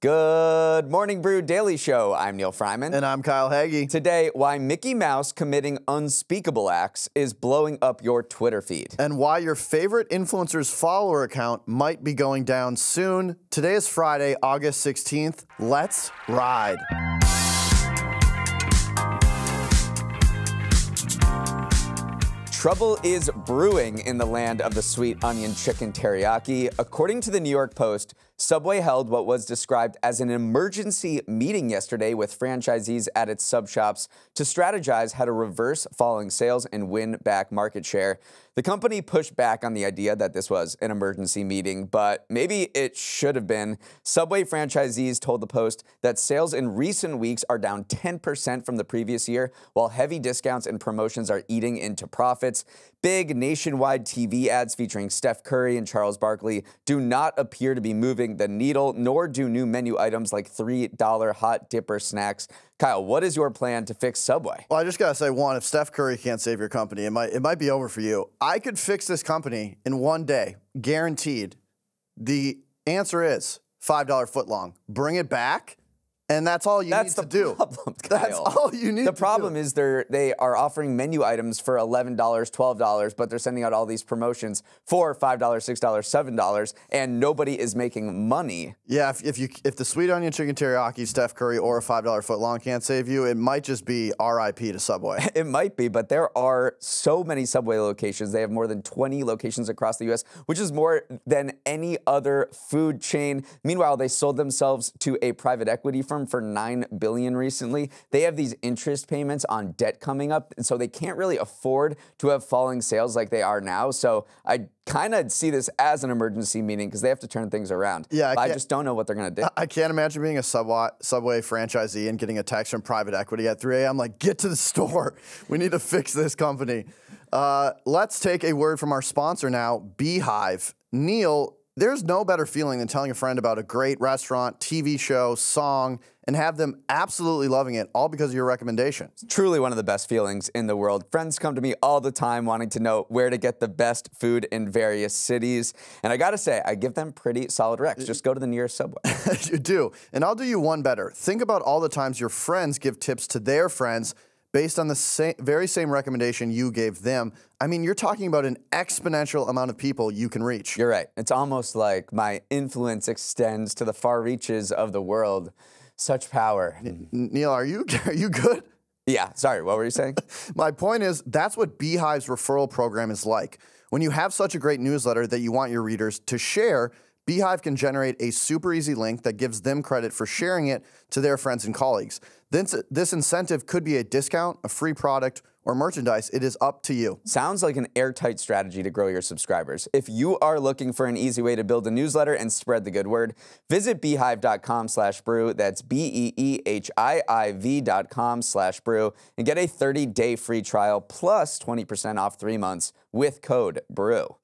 Good morning, Brew Daily Show. I'm Neal Freyman. And I'm Kyle Hagee. Today, why Mickey Mouse committing unspeakable acts is blowing up your Twitter feed. And why your favorite influencer's follower account might be going down soon. Today is Friday, August 16th. Let's ride. Trouble is brewing in the land of the sweet onion chicken teriyaki. According to the New York Post, Subway held what was described as an emergency meeting yesterday with franchisees at its sub shops to strategize how to reverse falling sales and win back market share. The company pushed back on the idea that this was an emergency meeting, but maybe it should have been. Subway franchisees told the Post that sales in recent weeks are down 10% from the previous year, while heavy discounts and promotions are eating into profits. Big nationwide TV ads featuring Steph Curry and Charles Barkley do not appear to be moving the needle, nor do new menu items like $3 hot dipper snacks. Kyle, what is your plan to fix Subway? Well, I just got to say, one, if Steph Curry can't save your company, it might be over for you. I could fix this company in one day, guaranteed. The answer is $5 footlong. Bring it back. And that's all you need to do. Problem, that's all you need to do. The problem is they are offering menu items for $11, $12, but they're sending out all these promotions for $5, $6, $7, and nobody is making money. Yeah, if the sweet onion chicken teriyaki, Steph Curry, or a $5 footlong can't save you, it might just be RIP to Subway. It might be, but there are so many Subway locations. They have more than 20 locations across the U.S., which is more than any other food chain. Meanwhile, they sold themselves to a private equity firm for $9 billion recently. They have these interest payments on debt coming up, and so they can't really afford to have falling sales like they are now. So I kind of see this as an emergency meeting because they have to turn things around. Yeah, I just don't know what they're going to do. I can't imagine being a Subway franchisee and getting a text from private equity at 3 a.m. like, get to the store. We need to fix this company. Let's take a word from our sponsor now, Beehive. Neal, there's no better feeling than telling a friend about a great restaurant, TV show, song, and have them absolutely loving it, all because of your recommendation. It's truly one of the best feelings in the world. Friends come to me all the time wanting to know where to get the best food in various cities. And I gotta say, I give them pretty solid recs. Just go to the nearest Subway. You do. And I'll do you one better. Think about all the times your friends give tips to their friends based on the very same recommendation you gave them. I mean, you're talking about an exponential amount of people you can reach. You're right. It's almost like my influence extends to the far reaches of the world. Such power. Neal, are you good? Yeah, sorry, what were you saying? My point is, that's what Beehive's referral program is like. When you have such a great newsletter that you want your readers to share, Beehive can generate a super easy link that gives them credit for sharing it to their friends and colleagues. This incentive could be a discount, a free product, or merchandise. It is up to you. Sounds like an airtight strategy to grow your subscribers. If you are looking for an easy way to build a newsletter and spread the good word, visit beehive.com/brew. That's BEEHIV.com/brew and get a 30-day free trial plus 20% off 3 months with code BREW.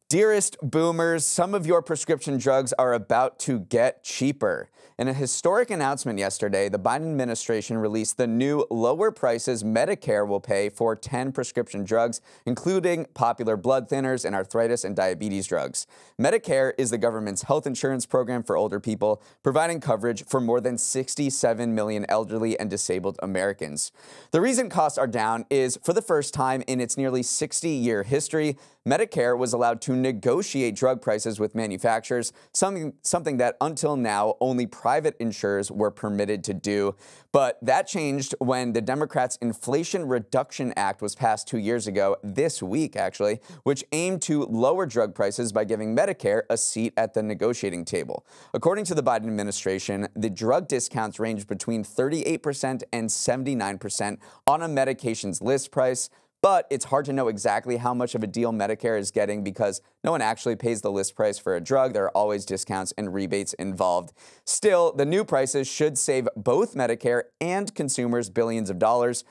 Dearest boomers, some of your prescription drugs are about to get cheaper. In a historic announcement yesterday, the Biden administration released the new lower prices Medicare will pay for 10 prescription drugs, including popular blood thinners and arthritis and diabetes drugs. Medicare is the government's health insurance program for older people, providing coverage for more than 67 million elderly and disabled Americans. The reason costs are down is, for the first time in its nearly 60-year history, Medicare was allowed to negotiate drug prices with manufacturers, something that until now only private insurers were permitted to do. But that changed when the Democrats' Inflation Reduction Act was passed 2 years ago, this week actually, which aimed to lower drug prices by giving Medicare a seat at the negotiating table. According to the Biden administration, the drug discounts range between 38% and 79% on a medication's list price. But it's hard to know exactly how much of a deal Medicare is getting because no one actually pays the list price for a drug. There are always discounts and rebates involved. Still, the new prices should save both Medicare and consumers billions of dollars.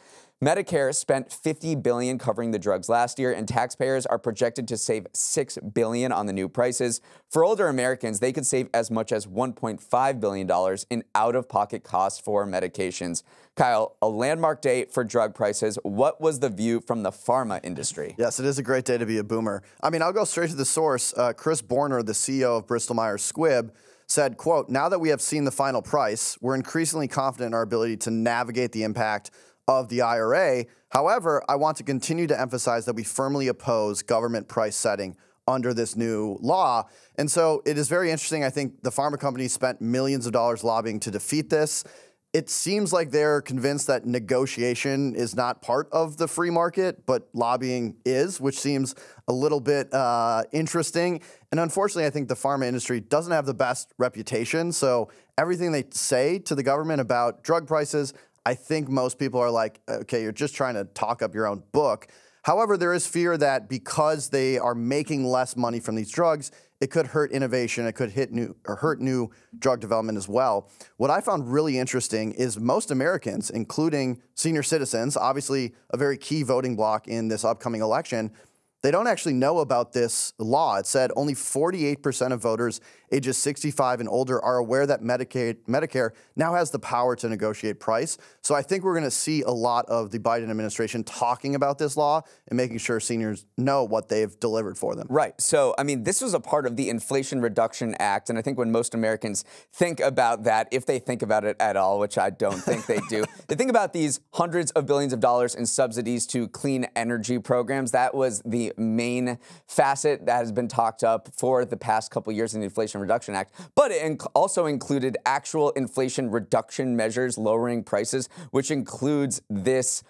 Medicare spent $50 billion covering the drugs last year, and taxpayers are projected to save $6 billion on the new prices. For older Americans, they could save as much as $1.5 billion in out-of-pocket costs for medications. Kyle, a landmark day for drug prices. What was the view from the pharma industry? Yes, it is a great day to be a boomer. I mean, I'll go straight to the source. Chris Borner, the CEO of Bristol Myers Squibb, said, quote, "Now that we have seen the final price, we're increasingly confident in our ability to navigate the impact of the IRA. However, I want to continue to emphasize that we firmly oppose government price setting under this new law." And so it is very interesting. I think the pharma companies spent millions of dollars lobbying to defeat this. It seems like they're convinced that negotiation is not part of the free market, but lobbying is, which seems a little bit interesting. And unfortunately, I think the pharma industry doesn't have the best reputation. So everything they say to the government about drug prices, I think most people are like, okay, you're just trying to talk up your own book. However, there is fear that because they are making less money from these drugs, it could hurt innovation. It could hurt new drug development as well. What I found really interesting is most Americans, including senior citizens, obviously a very key voting bloc in this upcoming election, they don't actually know about this law. It said only 48% of voters ages 65 and older are aware that Medicare now has the power to negotiate price. So I think we're going to see a lot of the Biden administration talking about this law and making sure seniors know what they've delivered for them. Right. So, I mean, this was a part of the Inflation Reduction Act. And I think when most Americans think about that, if they think about it at all, which I don't think they do, they think about these hundreds of billions of dollars in subsidies to clean energy programs. That was the main facet that has been talked up for the past couple of years in the Inflation Reduction Act. But it also included actual inflation reduction measures, lowering prices, which includes this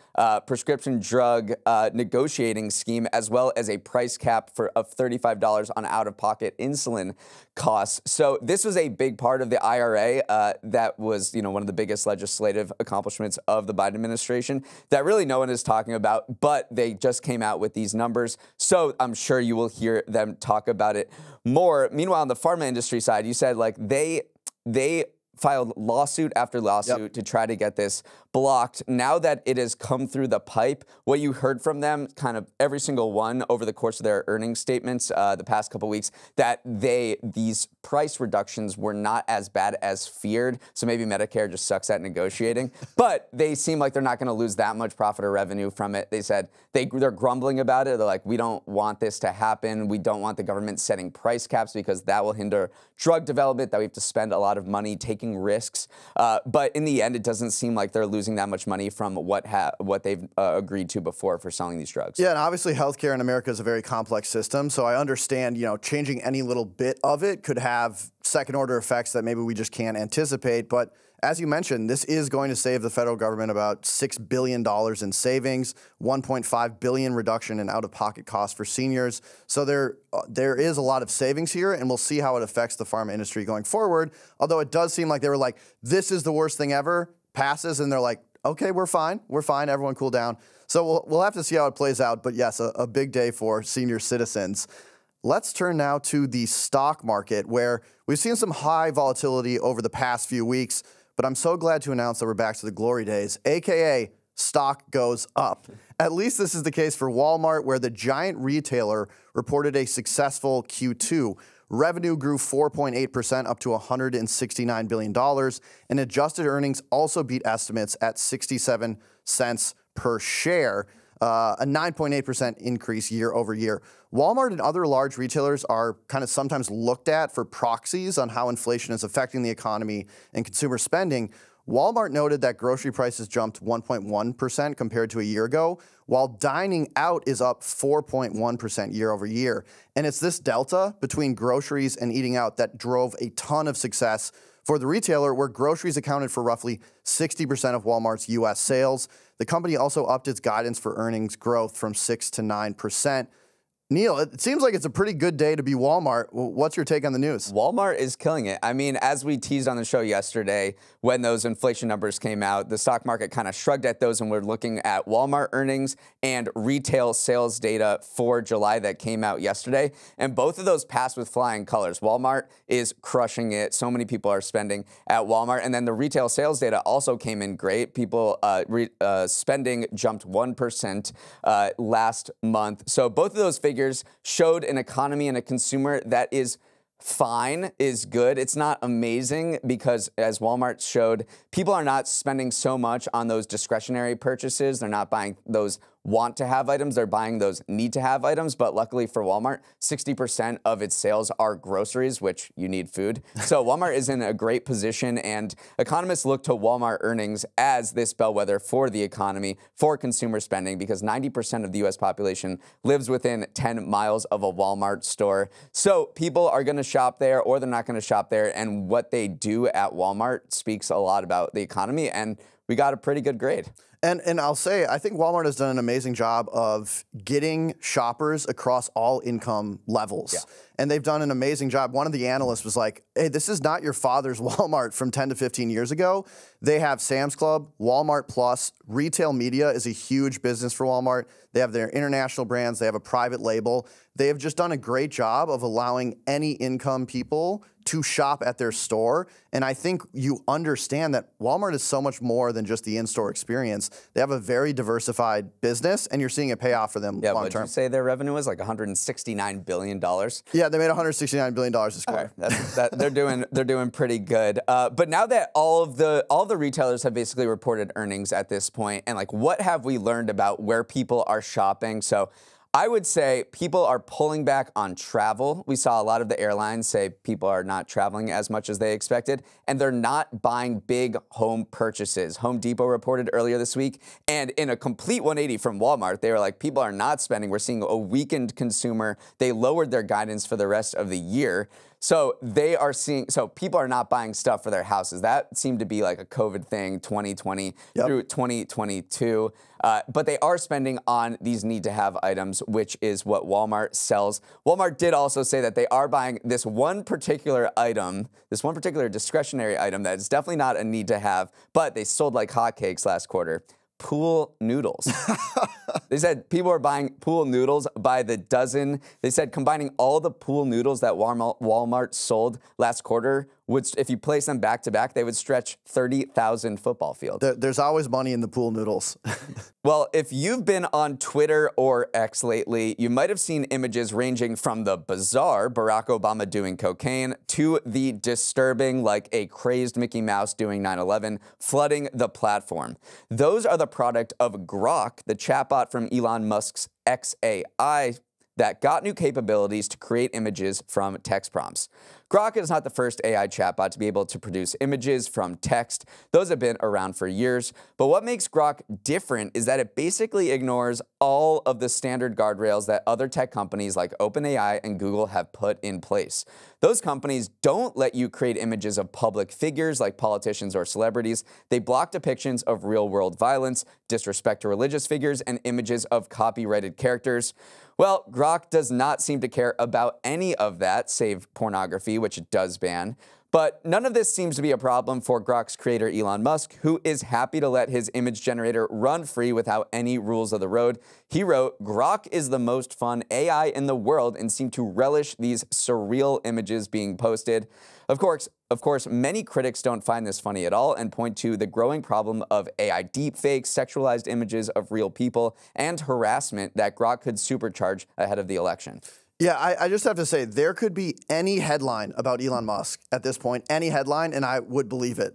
prescription drug negotiating scheme, as well as a price cap of $35 on out-of-pocket insulin costs. So this was a big part of the IRA that was, one of the biggest legislative accomplishments of the Biden administration that really no one is talking about, but they just came out with these numbers. So I'm sure you will hear them talk about it more. Meanwhile, on the pharma industry side, you said like they filed lawsuit after lawsuit to try to get this blocked. Now that it has come through the pipe, what you heard from them, kind of every single one over the course of their earnings statements the past couple weeks, that these price reductions were not as bad as feared. So maybe Medicare just sucks at negotiating, but they seem like they're not going to lose that much profit or revenue from it. They said they're grumbling about it. They're like, we don't want this to happen. We don't want the government setting price caps because that will hinder drug development, that we have to spend a lot of money taking risks. But in the end, it doesn't seem like they're losing that much money from what they've agreed to before for selling these drugs. Yeah, and obviously healthcare in America is a very complex system. So I understand, changing any little bit of it could have second order effects that maybe we just can't anticipate. But as you mentioned, this is going to save the federal government about $6 billion in savings, $1.5 billion reduction in out-of-pocket costs for seniors. So there is a lot of savings here, and we'll see how it affects the pharma industry going forward. Although it does seem like they were like, this is the worst thing ever, passes, and they're like, okay, we're fine, everyone cool down. So we'll have to see how it plays out. But yes, a big day for senior citizens. Let's turn now to the stock market, where we've seen some high volatility over the past few weeks. But I'm so glad to announce that we're back to the glory days, aka stock goes up. At least this is the case for Walmart, where the giant retailer reported a successful Q2. Revenue grew 4.8% up to $169 billion, and adjusted earnings also beat estimates at 67 cents per share, a 9.8% increase year over year. Walmart and other large retailers are kind of sometimes looked at for proxies on how inflation is affecting the economy and consumer spending. Walmart noted that grocery prices jumped 1.1% compared to a year ago, while dining out is up 4.1% year over year. And it's this delta between groceries and eating out that drove a ton of success for the retailer, where groceries accounted for roughly 60% of Walmart's U.S. sales. The company also upped its guidance for earnings growth from 6 to 9%. Neal, it seems like it's a pretty good day to be Walmart. What's your take on the news? Walmart is killing it. I mean, as we teased on the show yesterday, when those inflation numbers came out, the stock market kind of shrugged at those, and we're looking at Walmart earnings and retail sales data for July that came out yesterday. And both of those passed with flying colors. Walmart is crushing it. So many people are spending at Walmart. And then the retail sales data also came in great. People spending jumped 1% last month. So both of those figures showed an economy and a consumer that is fine, is good. It's not amazing because, as Walmart showed, people are not spending so much on those discretionary purchases. They're not buying those want to have items. They're buying those need to have items. But luckily for Walmart, 60% of its sales are groceries, which you need food. So Walmart is in a great position, and economists look to Walmart earnings as this bellwether for the economy, for consumer spending, because 90% of the U.S. population lives within 10 miles of a Walmart store. So people are going to shop there or they're not going to shop there, and what they do at Walmart speaks a lot about the economy, and we got a pretty good grade. And I'll say, I think Walmart has done an amazing job of getting shoppers across all income levels. Yeah. And they've done an amazing job. One of the analysts was like, hey, this is not your father's Walmart from 10 to 15 years ago. They have Sam's Club, Walmart Plus. Retail media is a huge business for Walmart. They have their international brands. They have a private label. They have just done a great job of allowing any income people to shop at their store. And I think you understand that Walmart is so much more than just the in-store experience. They have a very diversified business, and you're seeing it pay off for them long term. Would you say their revenue was like $169 billion? Yeah, they made $169 billion this quarter. Right. They're doing pretty good. But now that all the retailers have basically reported earnings at this point, and like, what have we learned about where people are shopping? So I would say people are pulling back on travel. We saw a lot of the airlines say people are not traveling as much as they expected, and they're not buying big home purchases. Home Depot reported earlier this week, and in a complete 180 from Walmart, they were like, people are not spending. We're seeing a weakened consumer. They lowered their guidance for the rest of the year. So people are not buying stuff for their houses. That seemed to be like a COVID thing, 2020 through 2022. But they are spending on these need-to-have items, which is what Walmart sells. Walmart did also say that they are buying this one particular item, this one particular discretionary item that is definitely not a need-to-have, but they sold like hotcakes last quarter. Pool noodles. They said people are buying pool noodles by the dozen. They said combining all the pool noodles that Walmart sold last quarter, which if you place them back to back, they would stretch 30,000 football fields. There's always money in the pool noodles. Well, if you've been on Twitter or X lately, you might have seen images ranging from the bizarre Barack Obama doing cocaine to the disturbing, like a crazed Mickey Mouse doing 9/11, flooding the platform. Those are the product of Grok, the chatbot from Elon Musk's XAI that got new capabilities to create images from text prompts. Grok is not the first AI chatbot to be able to produce images from text. Those have been around for years. But what makes Grok different is that it basically ignores all of the standard guardrails that other tech companies like OpenAI and Google have put in place. Those companies don't let you create images of public figures like politicians or celebrities. They block depictions of real-world violence, disrespect to religious figures, and images of copyrighted characters. Well, Grok does not seem to care about any of that, save pornography, which it does ban. But none of this seems to be a problem for Grok's creator, Elon Musk, who is happy to let his image generator run free without any rules of the road. He wrote, "Grok is the most fun AI in the world and seemed to relish these surreal images being posted." Of course, many critics don't find this funny at all and point to the growing problem of AI deepfakes, sexualized images of real people, and harassment that Grok could supercharge ahead of the election. Yeah, I just have to say, there could be any headline about Elon Musk at this point, any headline, and I would believe it.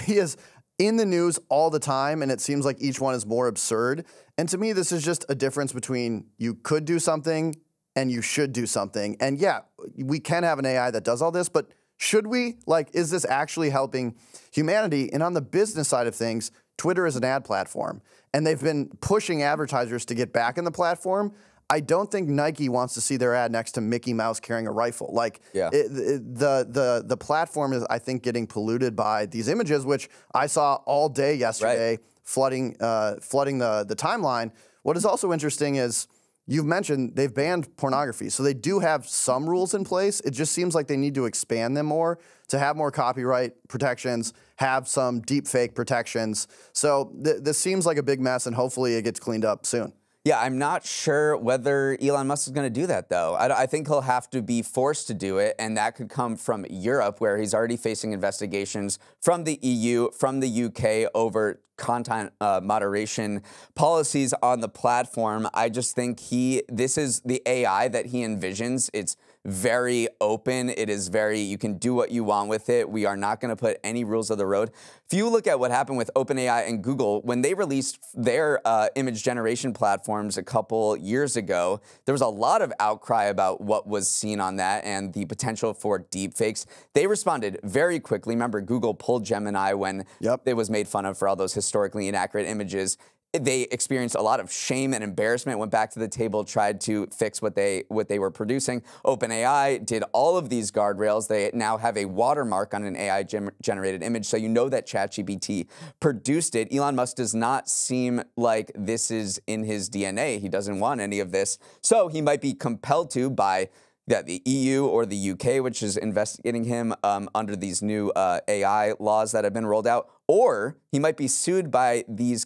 He is in the news all the time, and it seems like each one is more absurd. And to me, this is just a difference between you could do something and you should do something. And yeah, we can have an AI that does all this, but should we? Like, is this actually helping humanity? And on the business side of things, Twitter is an ad platform, and they've been pushing advertisers to get back in the platform. I don't think Nike wants to see their ad next to Mickey Mouse carrying a rifle. Like, the platform is, I think, getting polluted by these images, which I saw all day yesterday, flooding the timeline. What is also interesting is, you've mentioned they've banned pornography, so they do have some rules in place. It just seems like they need to expand them more to have more copyright protections, have some deepfake protections. So this seems like a big mess, and hopefully it gets cleaned up soon. Yeah, I'm not sure whether Elon Musk is going to do that, though. I think he'll have to be forced to do it, and that could come from Europe, where he's already facing investigations from the EU, from the UK over content moderation policies on the platform. I just think this is the AI that he envisions. It's very open. It is very, you can do what you want with it. We are not going to put any rules of the road. If you look at what happened with OpenAI and Google, when they released their image generation platforms a couple years ago, there was a lot of outcry about what was seen on that and the potential for deepfakes. They responded very quickly. Remember, Google pulled Gemini when it was made fun of for all those historically inaccurate images. They experienced a lot of shame and embarrassment, went back to the table, tried to fix what they were producing. OpenAI did all of these guardrails. They now have a watermark on an AI-generated image, so you know that ChatGPT produced it. Elon Musk does not seem like this is in his DNA. He doesn't want any of this, so he might be compelled to by the EU or the UK, which is investigating him under these new AI laws that have been rolled out, or he might be sued by these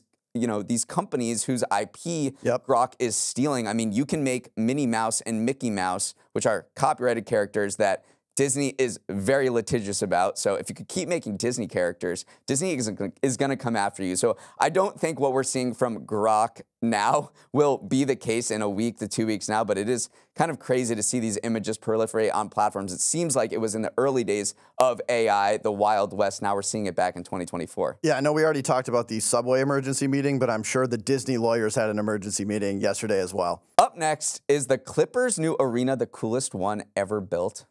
companies whose IP Grok is stealing. I mean, you can make Minnie Mouse and Mickey Mouse, which are copyrighted characters that Disney is very litigious about. So if you could keep making Disney characters, Disney is going to come after you. So I don't think what we're seeing from Grok now will be the case in a week to 2 weeks now, but it is kind of crazy to see these images proliferate on platforms. It seems like it was in the early days of AI, the Wild West. Now we're seeing it back in 2024. Yeah, I know we already talked about the subway emergency meeting, but I'm sure the Disney lawyers had an emergency meeting yesterday as well. Up next, is the Clippers' new arena the coolest one ever built?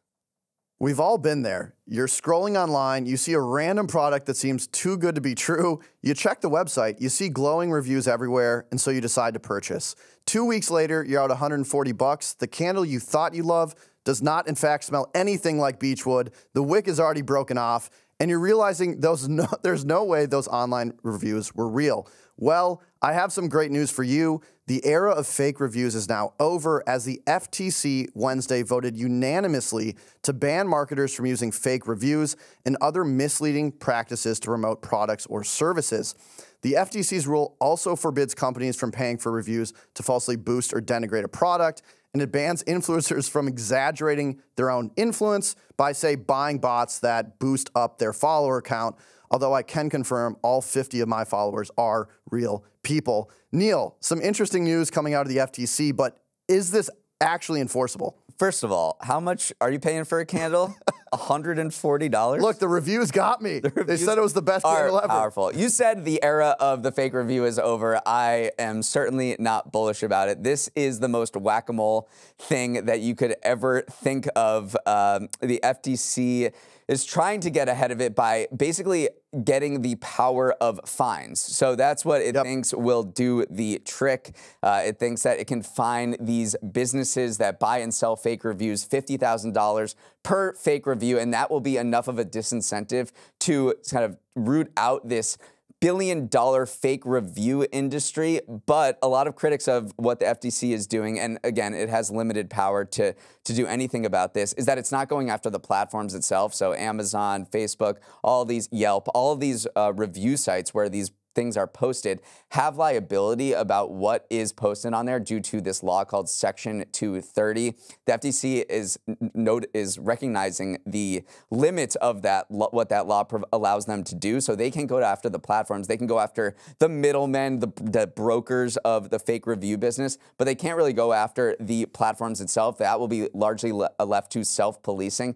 We've all been there. You're scrolling online, you see a random product that seems too good to be true, you check the website, you see glowing reviews everywhere, and so you decide to purchase. 2 weeks later, you're out $140. The candle you thought you loved does not, in fact, smell anything like beechwood. The wick is already broken off, and you're realizing there's no way those online reviews were real. Well, I have some great news for you. The era of fake reviews is now over, as the FTC Wednesday voted unanimously to ban marketers from using fake reviews and other misleading practices to promote products or services. The FTC's rule also forbids companies from paying for reviews to falsely boost or denigrate a product, and it bans influencers from exaggerating their own influence by, say, buying bots that boost up their follower count, although I can confirm all 50 of my followers are real people. Neal, some interesting news coming out of the FTC, but is this actually enforceable? First of all, how much are you paying for a candle? $140? Look, the reviews got me. They said it was the best candle ever. Powerful. You said the era of the fake review is over. I am certainly not bullish about it. This is the most whack-a-mole thing that you could ever think of. The FTC is trying to get ahead of it by basically getting the power of fines. So that's what it thinks will do the trick. It thinks that it can fine these businesses that buy and sell fake reviews $50,000 per fake review, and that will be enough of a disincentive to kind of root out this billion-dollar fake review industry. But a lot of critics of what the FTC is doing, and again, it has limited power to do anything about this, is that it's not going after the platforms itself. So Amazon, Facebook, all these Yelp, all of these review sites where these things are posted have liability about what is posted on there due to this law called Section 230. The FTC is recognizing the limits of that, what that law allows them to do. So they can go after the platforms, they can go after the middlemen, the brokers of the fake review business, but they can't really go after the platforms itself. That will be largely left to self-policing.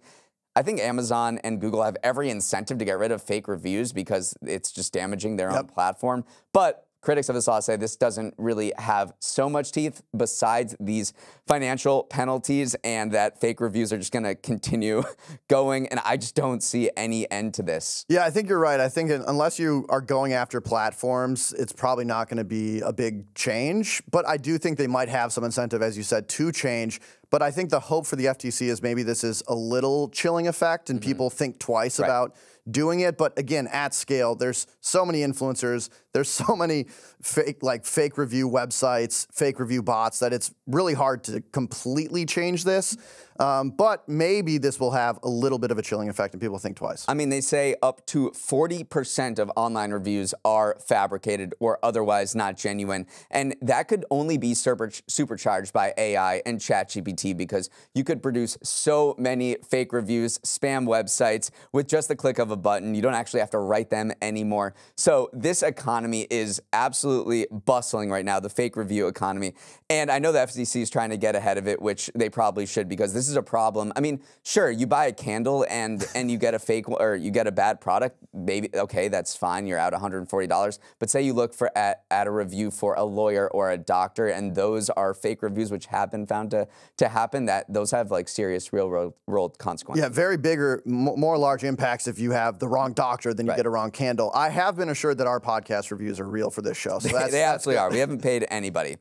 I think Amazon and Google have every incentive to get rid of fake reviews because it's just damaging their own platform. But critics of this law say this doesn't really have so much teeth besides these financial penalties, and that fake reviews are just going to continue going. And I just don't see any end to this. Yeah, I think you're right. I think unless you are going after platforms, it's probably not going to be a big change. But I do think they might have some incentive, as you said, to change. But I think the hope for the FTC is maybe this is a little chilling effect and people think twice about doing it. But again, at scale, there's so many influencers, there's so many fake review websites, fake review bots, that it's really hard to completely change this. But maybe this will have a little bit of a chilling effect and people think twice. I mean, they say up to 40% of online reviews are fabricated or otherwise not genuine. And that could only be supercharged by AI and ChatGPT, because you could produce so many fake reviews, spam websites with just the click of a a button. You don't actually have to write them anymore. So this economy is absolutely bustling right now, the fake review economy. And I know the FCC is trying to get ahead of it, which they probably should, because this is a problem. I mean, sure, you buy a candle and you get a fake or you get a bad product, maybe, okay, that's fine. You're out $140. But say you look at a review for a lawyer or a doctor, and those are fake reviews, which have been found to happen, that those have like serious real world consequences. Yeah, very bigger, more large impacts if you have the wrong doctor than you get a wrong candle. I have been assured that our podcast reviews are real for this show. So they absolutely are. We haven't paid anybody.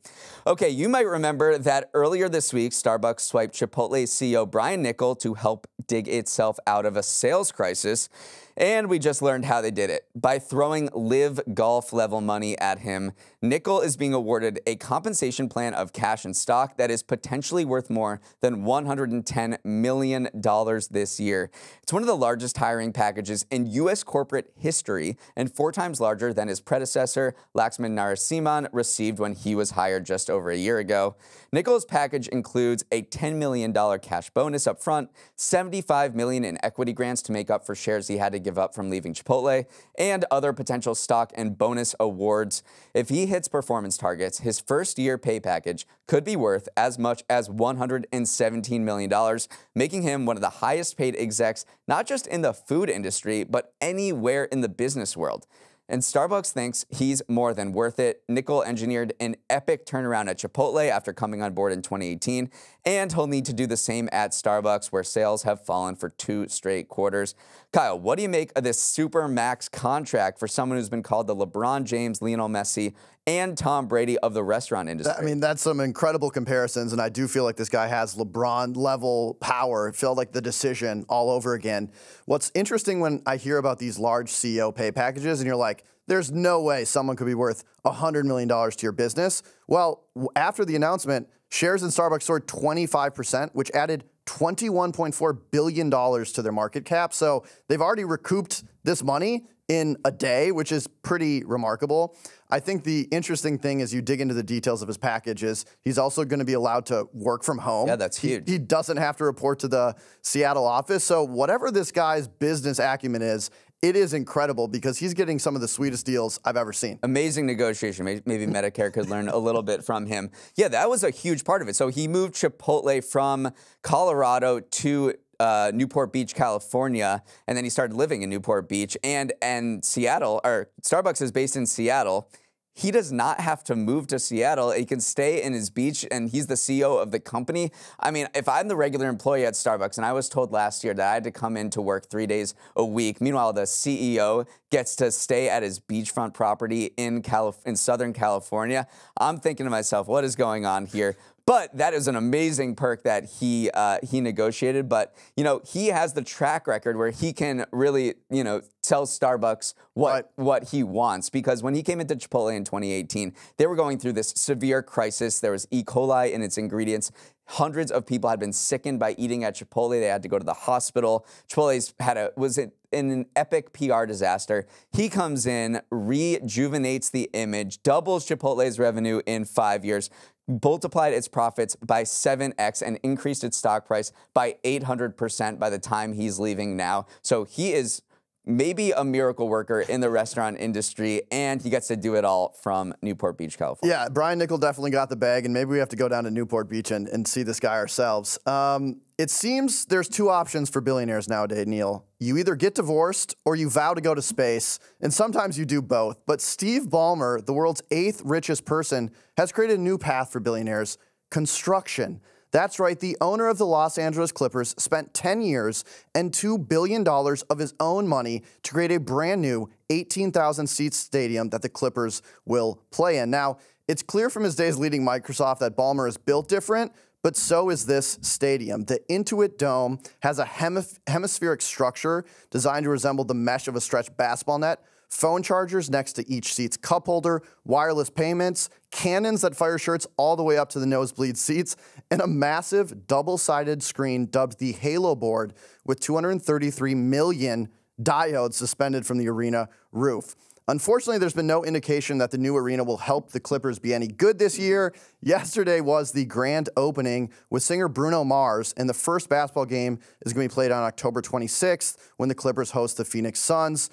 Okay, you might remember that earlier this week, Starbucks swiped Chipotle CEO Brian Niccol to help dig itself out of a sales crisis. And we just learned how they did it. By throwing live golf level money at him, Niccol is being awarded a compensation plan of cash and stock that is potentially worth more than $110 million this year. It's one of the largest hiring packages in U.S. corporate history and 4 times larger than his predecessor, Laxman Narasimhan, received when he was hired just over a year ago. Niccol's package includes a $10 million cash bonus up front, $75 million in equity grants to make up for shares he had to give up from leaving Chipotle, and other potential stock and bonus awards. If he hits performance targets, his first-year pay package could be worth as much as $117 million, making him one of the highest-paid execs, not just in the food industry, but anywhere in the business world. And Starbucks thinks he's more than worth it. Niccol engineered an epic turnaround at Chipotle after coming on board in 2018, and he'll need to do the same at Starbucks, where sales have fallen for 2 straight quarters. Kyle, what do you make of this super max contract for someone who's been called the LeBron James, Lionel Messi, and Tom Brady of the restaurant industry? I mean, that's some incredible comparisons, and I do feel like this guy has LeBron-level power. It felt like the decision all over again. What's interesting when I hear about these large CEO pay packages, and you're like, there's no way someone could be worth $100 million to your business. Well, after the announcement, shares in Starbucks soared 25%, which added $21.4 billion to their market cap. So they've already recouped this money in a day, which is pretty remarkable. I think the interesting thing as you dig into the details of his package is he's also going to be allowed to work from home. Yeah, that's huge. He doesn't have to report to the Seattle office. So whatever this guy's business acumen is, it is incredible because he's getting some of the sweetest deals I've ever seen. Amazing negotiation. Maybe Medicare could learn a little bit from him. Yeah, that was a huge part of it. So he moved Chipotle from Colorado to Newport Beach, California, and then he started living in Newport Beach and Seattle, or Starbucks is based in Seattle. He does not have to move to Seattle. He can stay in his beach, and he's the CEO of the company. I mean, if I'm the regular employee at Starbucks, and I was told last year that I had to come in to work 3 days a week, meanwhile, the CEO gets to stay at his beachfront property in Southern California, I'm thinking to myself, what is going on here? But that is an amazing perk that he negotiated. But, you know, he has the track record where he can really, you know, tell Starbucks what he wants. Because when he came into Chipotle in 2018, they were going through this severe crisis. There was E. coli in its ingredients. Hundreds of people had been sickened by eating at Chipotle. They had to go to the hospital. Chipotle's was in an epic PR disaster. He comes in, rejuvenates the image, doubles Chipotle's revenue in 5 years, multiplied its profits by 7x, and increased its stock price by 800% by the time he's leaving now. So he is maybe a miracle worker in the restaurant industry, and he gets to do it all from Newport Beach, California. Yeah, Brian Niccol definitely got the bag, and maybe we have to go down to Newport Beach and see this guy ourselves. It seems there's 2 options for billionaires nowadays, Neal. You either get divorced or you vow to go to space, and sometimes you do both. But Steve Ballmer, the world's 8th richest person, has created a new path for billionaires: construction. That's right, the owner of the Los Angeles Clippers spent 10 years and $2 billion of his own money to create a brand new 18,000-seat stadium that the Clippers will play in. Now, it's clear from his days leading Microsoft that Ballmer is built different, but so is this stadium. The Inuit Dome has a hemispheric structure designed to resemble the mesh of a stretched basketball net, phone chargers next to each seat's cup holder, wireless payments, cannons that fire shirts all the way up to the nosebleed seats, and a massive double-sided screen dubbed the Halo board with 233 million diodes suspended from the arena roof. Unfortunately, there's been no indication that the new arena will help the Clippers be any good this year. Yesterday was the grand opening with singer Bruno Mars, and the first basketball game is going to be played on October 26th when the Clippers host the Phoenix Suns.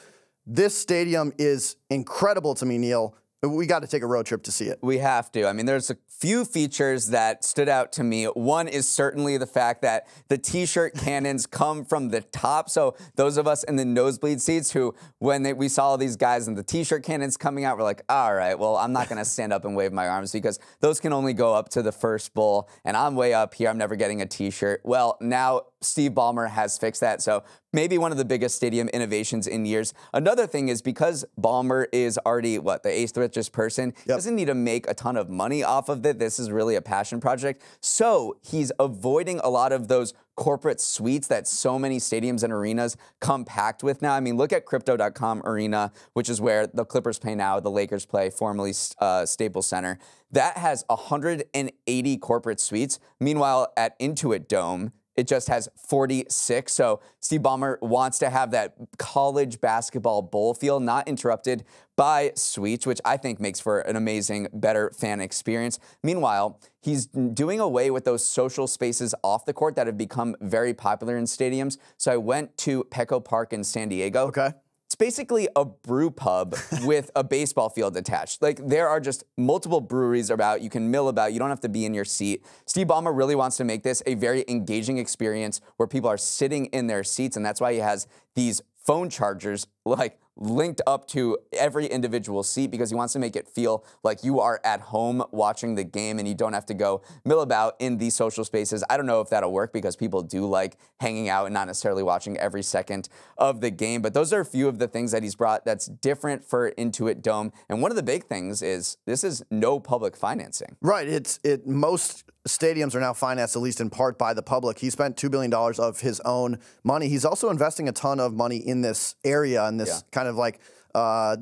This stadium is incredible to me, Neal. We got to take a road trip to see it. We have to. I mean, there's a few features that stood out to me. One is certainly the fact that the T-shirt cannons come from the top. So those of us in the nosebleed seats who, when we saw all these guys and the T-shirt cannons coming out, we're like, all right, well, I'm not going to stand up and wave my arms because those can only go up to the first bowl. And I'm way up here. I'm never getting a T-shirt. Well, now Steve Ballmer has fixed that. So maybe one of the biggest stadium innovations in years. Another thing is because Ballmer is already, the 8th richest person, he doesn't need to make a ton of money off of it. This is really a passion project. So he's avoiding a lot of those corporate suites that so many stadiums and arenas come packed with now. I mean, look at Crypto.com Arena, which is where the Clippers play now, the Lakers play, formerly Staples Center. That has 180 corporate suites. Meanwhile, at Inuit Dome, it just has 46. So Steve Ballmer wants to have that college basketball bowl feel, not interrupted by suites, which I think makes for an amazing, better fan experience. Meanwhile, he's doing away with those social spaces off the court that have become very popular in stadiums. So I went to Petco Park in San Diego. Okay. It's basically a brew pub with a baseball field attached. Like, there are just multiple breweries about. You can mill about. You don't have to be in your seat. Steve Ballmer really wants to make this a very engaging experience where people are sitting in their seats, and that's why he has these phone chargers, like, linked up to every individual seat because he wants to make it feel like you are at home watching the game and you don't have to go mill about in these social spaces. I don't know if that'll work because people do like hanging out and not necessarily watching every second of the game, but those are a few of the things that he's brought that's different for Inuit Dome. And one of the big things is this is no public financing. Right. Most stadiums are now financed, at least in part, by the public. He spent $2 billion of his own money. He's also investing a ton of money in this area, in this kind of like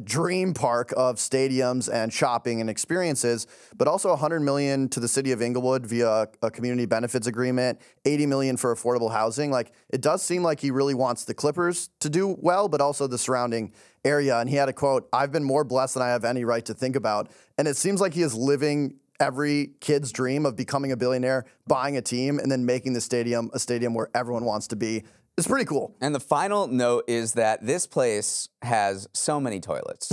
dream park of stadiums and shopping and experiences, but also $100 million to the city of Inglewood via a community benefits agreement, $80 million for affordable housing. Like, it does seem like he really wants the Clippers to do well, but also the surrounding area. And he had a quote, "I've been more blessed than I have any right to think about." And it seems like he is living every kid's dream of becoming a billionaire, buying a team, and then making the stadium a stadium where everyone wants to be. It's pretty cool. And the final note is that this place has so many toilets.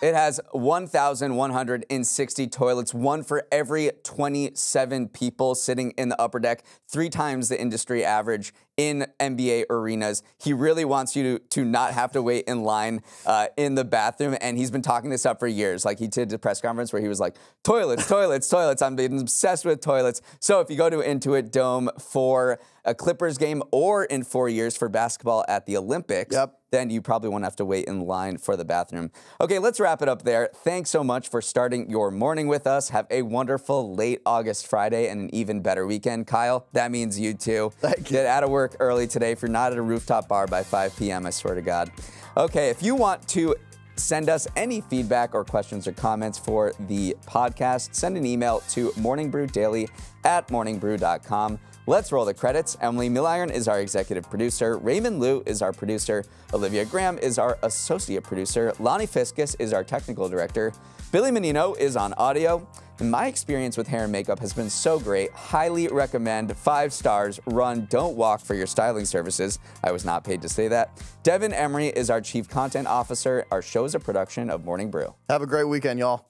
It has 1,160 toilets, one for every 27 people sitting in the upper deck, 3 times the industry average in NBA arenas. He really wants you to not have to wait in line in the bathroom, and he's been talking this up for years. Like, he did a press conference where he was like, toilets, toilets, toilets. I'm being obsessed with toilets. So if you go to Inuit Dome for a Clippers game or in 4 years for basketball at the Olympics, then you probably won't have to wait in line for the bathroom. Okay, let's wrap it up there. Thanks so much for starting your morning with us. Have a wonderful late August Friday and an even better weekend. Kyle, that means you too. Thank you. Get out of work early today if you're not at a rooftop bar by 5 p.m., I swear to God. Okay, if you want to send us any feedback or questions or comments for the podcast, send an email to morningbrewdaily@morningbrew.com. Let's roll the credits. Emily Milliron is our executive producer. Raymond Liu is our producer. Olivia Graham is our associate producer. Lonnie Fiskus is our technical director. Billy Menino is on audio. And my experience with hair and makeup has been so great. Highly recommend. 5 stars. Run, don't walk for your styling services. I was not paid to say that. Devin Emery is our chief content officer. Our show is a production of Morning Brew. Have a great weekend, y'all.